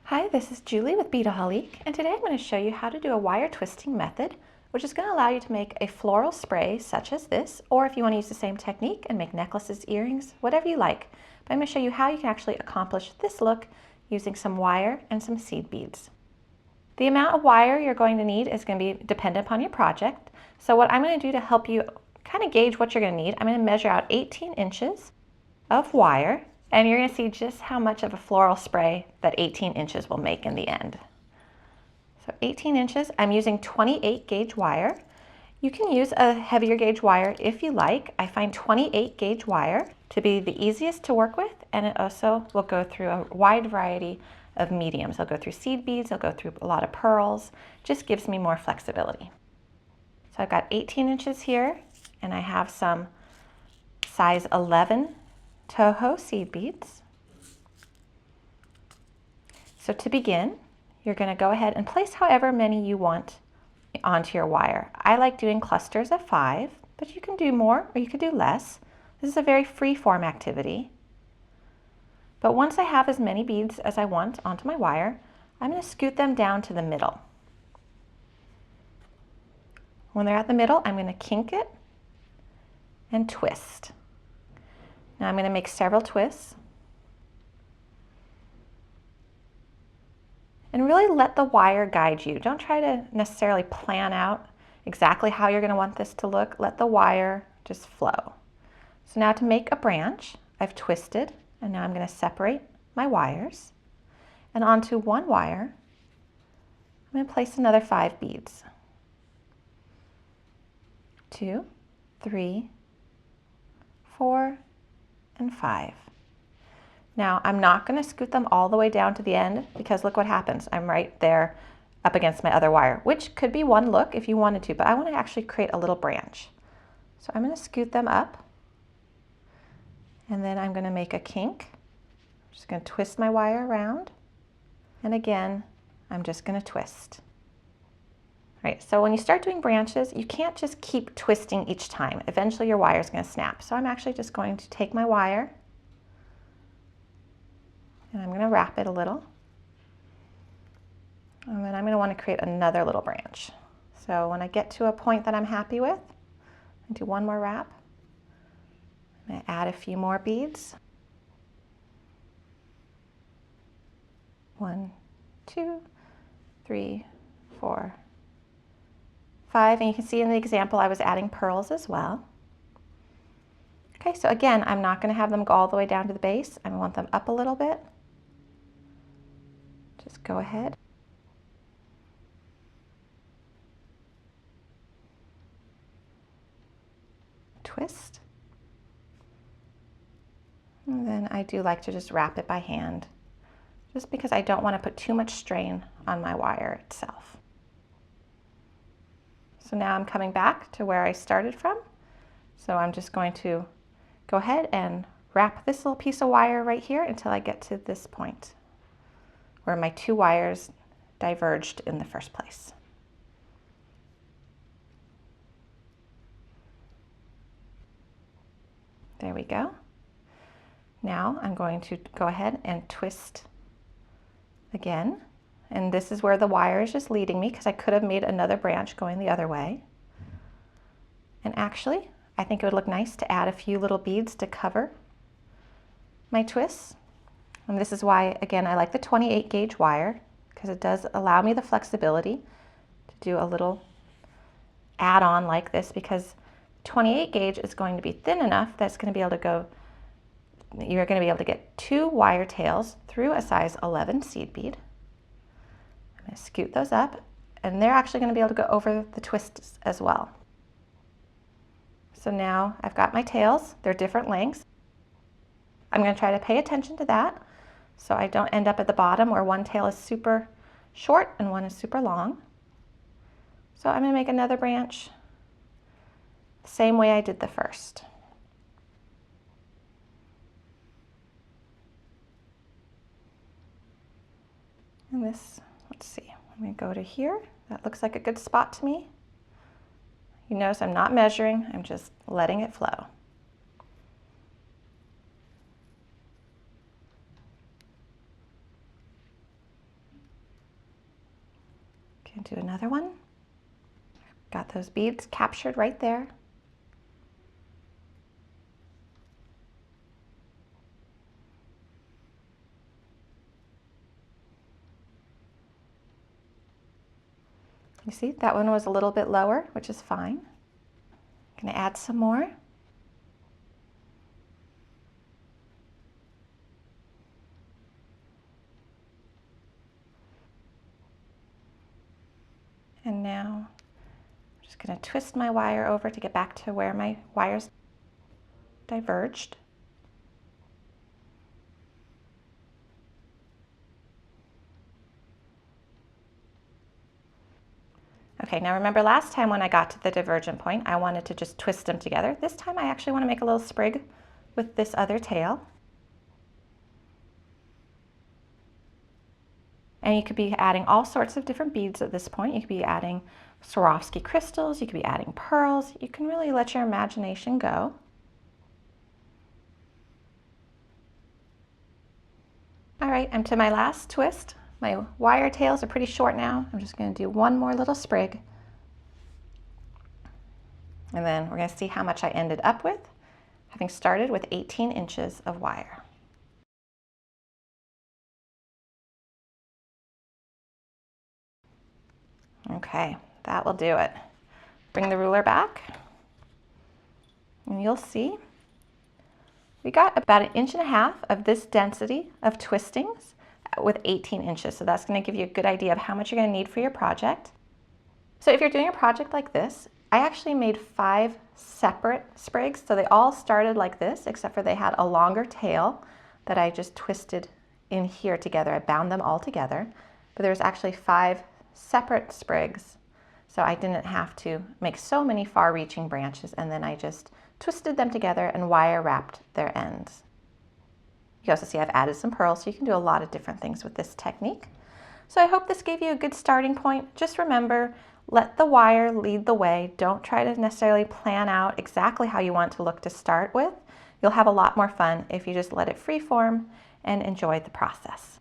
Hi, this is Julie with Beadaholique, and today I'm going to show you how to do a wire twisting method, which is going to allow you to make a floral spray such as this, or if you want to use the same technique and make necklaces, earrings, whatever you like. But I'm going to show you how you can actually accomplish this look using some wire and some seed beads. The amount of wire you're going to need is going to be dependent upon your project. So what I'm going to do to help you kind of gauge what you're going to need, I'm going to measure out 18 inches of wire. And you're going to see just how much of a floral spray that 18 inches will make in the end. So 18 inches, I'm using 28 gauge wire. You can use a heavier gauge wire if you like. I find 28 gauge wire to be the easiest to work with, and it also will go through a wide variety of mediums. It'll go through seed beads, it'll go through a lot of pearls, just gives me more flexibility. So I've got 18 inches here, and I have some size 11 Toho seed beads. So to begin, you're going to go ahead and place however many you want onto your wire. I like doing clusters of 5, but you can do more or you can do less. This is a very free form activity. But once I have as many beads as I want onto my wire, I'm going to scoot them down to the middle. When they're at the middle, I'm going to kink it and twist. Now I'm going to make several twists. And really let the wire guide you. Don't try to necessarily plan out exactly how you're going to want this to look. Let the wire just flow. So now to make a branch, I've twisted, and now I'm going to separate my wires. And onto one wire, I'm going to place another 5 beads. 2, 3, 4, and 5. Now I'm not going to scoot them all the way down to the end because look what happens. I'm right there up against my other wire, which could be one look if you wanted to, but I want to actually create a little branch. So I'm going to scoot them up, and then I'm going to make a kink. I'm just going to twist my wire around, and again I'm just going to twist. Right, so when you start doing branches, you can't just keep twisting each time. Eventually your wire is going to snap. So I'm actually just going to take my wire and I'm going to wrap it a little. And then I'm going to want to create another little branch. So when I get to a point that I'm happy with, I do one more wrap. I'm going to add a few more beads. 1, 2, 3, 4, 5, and you can see in the example I was adding pearls as well. Okay, so again, I'm not going to have them go all the way down to the base. I want them up a little bit. Just go ahead. Twist. And then I do like to just wrap it by hand, just because I don't want to put too much strain on my wire itself. So now I'm coming back to where I started from. So I'm just going to go ahead and wrap this little piece of wire right here until I get to this point where my 2 wires diverged in the first place. There we go. Now I'm going to go ahead and twist again. And this is where the wire is just leading me because I could have made another branch going the other way. And actually, I think it would look nice to add a few little beads to cover my twists. And this is why, again, I like the 28 gauge wire because it does allow me the flexibility to do a little add-on like this, because 28 gauge is going to be thin enough that's going to be able to go, you're going to be able to get 2 wire tails through a size 11 seed bead. I'm going to scoot those up, and they're actually going to be able to go over the twists as well. So now I've got my tails. They're different lengths. I'm going to try to pay attention to that so I don't end up at the bottom where one tail is super short and one is super long. So I'm going to make another branch the same way I did the first. And this, let's see, I'm going to go to here. That looks like a good spot to me. You notice I'm not measuring, I'm just letting it flow. do another one. Got those beads captured right there. You see, that one was a little bit lower, which is fine. I'm going to add some more. And now I'm just going to twist my wire over to get back to where my wires diverged. Okay, now remember last time when I got to the divergent point, I wanted to just twist them together. This time I actually want to make a little sprig with this other tail. And you could be adding all sorts of different beads at this point. You could be adding Swarovski crystals, you could be adding pearls. You can really let your imagination go. All right, I'm to my last twist. My wire tails are pretty short now. I'm just going to do one more little sprig. And then we're going to see how much I ended up with, having started with 18 inches of wire. Okay, that will do it. Bring the ruler back, and you'll see we got about 1.5 inches of this density of twistings with 18 inches. So that's going to give you a good idea of how much you're going to need for your project. So if you're doing a project like this, I actually made 5 separate sprigs. So they all started like this, except for they had a longer tail that I just twisted in here together. I bound them all together, but there's actually 5 separate sprigs. So I didn't have to make so many far-reaching branches, and then I just twisted them together and wire wrapped their ends. You also see I've added some pearls, so you can do a lot of different things with this technique. So I hope this gave you a good starting point. Just remember, let the wire lead the way. Don't try to necessarily plan out exactly how you want to look to start with. You'll have a lot more fun if you just let it free form and enjoy the process.